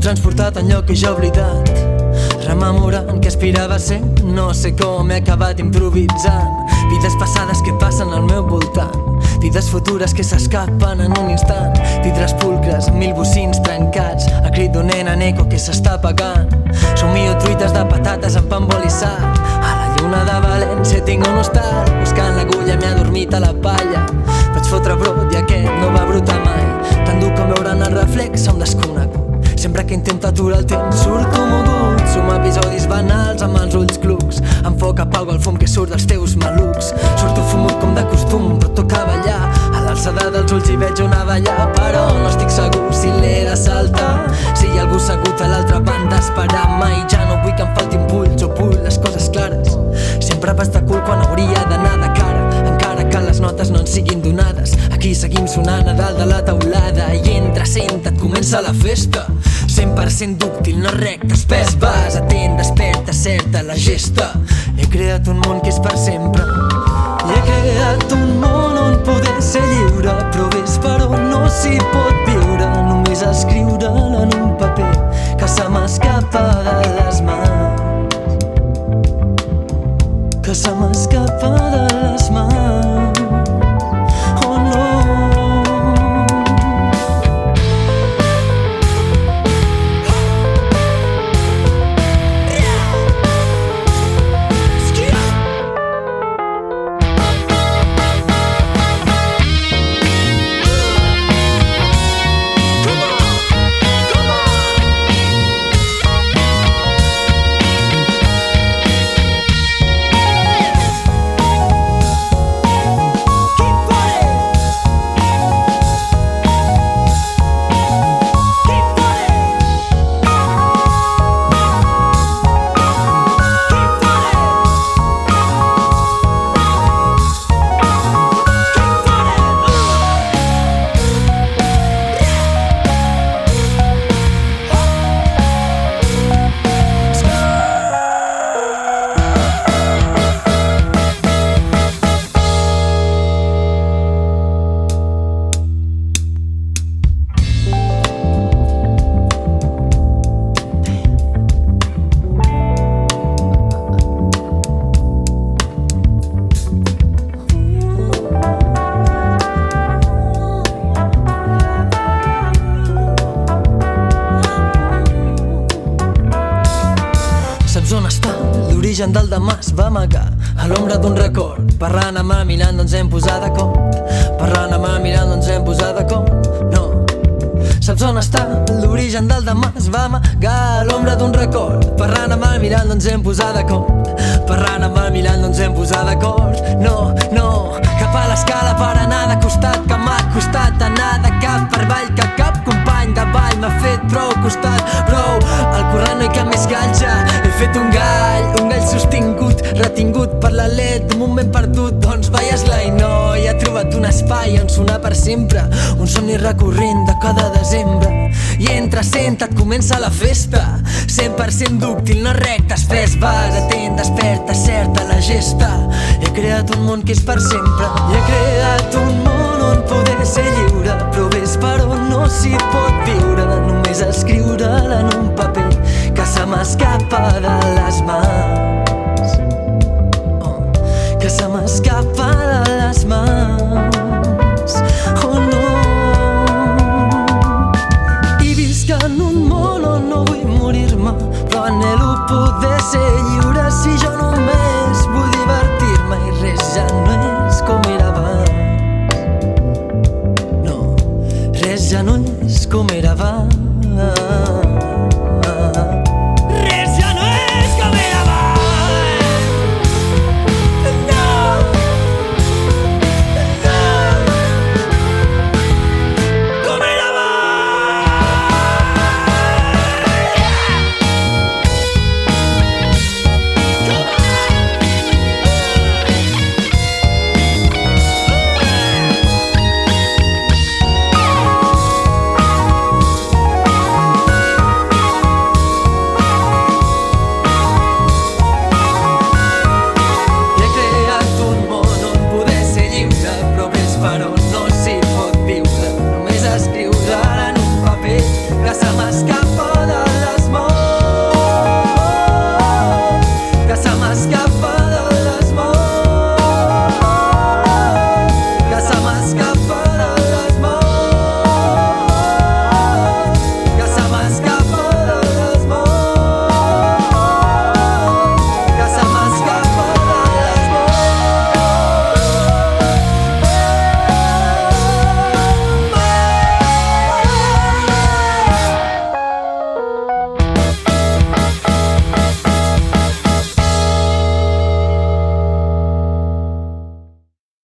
Transportat en lloc que jo he oblidat, rememorant que aspirava a ser. No sé com he acabat improvisant vides passades que passen al meu voltant, vides futures que s'escapen en un instant, vidres pulcres amb 1000 bocins trencats, a crit d'un nen en eco que s'està apagant. Somio truites de patates amb pa embolissat, a la lluna de València tinc un hostal, buscant l'agulla m'he adormit a la palla. Vaig fotre brot i aquest no va brotar mai, tan dur com veure en el reflex a un desconegut. Sempre que intento aturar el temps surto mogut, sumo episodis banals amb els ulls clucs, amb foc apago el fum que surt dels teus malucs. Surto fumut com de costum, però toca ballar, a l'alçada dels ulls hi veig una valla, però no estic segur si l'he de saltar, si hi ha algú assegut a l'altra banda esperant. Mai ja no vull que em falti impuls, jo vull les coses clares, sempre vas de cul quan hauria d'anar de cara, encara que les notes no en siguin donades. Aquí seguim sonant a dalt de la teulada i entre senta't comença la festa. 100% dúctil, no recte, espès, vas atent, desperta, certa la gesta. He creat un món que és per sempre, i he creat un món on poder ser lliure, però ves per on no s'hi pot viure, només escriure'l en un paper que se m'escapa de les mans, que se m'escapa de les mans. Oh no. L'origen del demà es va amagar a l'ombra d'un record. Parlant amb mà mirant no ens hem posat d'acord, parlant amb mà mirant no ens hem posat d'acord. No, saps on està? L'origen del demà es va amagar a l'ombra d'un record. Parlant amb mà mirant no ens hem posat d'acord, parlant amb mà mirant no ens hem posat d'acord. No, no, cap a l'escala per anar de costat, que m'ha costat anar de cap per avall, que cap company de ball m'ha fet prou costat. Prou, al corral no hi cap més ganxa, he fet un gall sostingut, retingut per l'alè d'un moment perdut. Doncs veies-la i no hi ha trobat un espai on sonar per sempre, un somni recurrent de cada desembre. I entre senta't comença la festa, 100% dúctil, no recte, espès, vas atent, desperta, certa la gesta. He creat un món que és per sempre, i he creat un món on poder ser lliure, però ves per on no s'hi pot viure, només escriure'l en un paper que se m'escapa de les mans, que se m'escapa de les mans. Oh no. I visc en un món on no vull morir-me, però anhelo poder ser lliure. Si jo només vull divertir-me i res ja no és com era abans, no, res ja no és com era abans.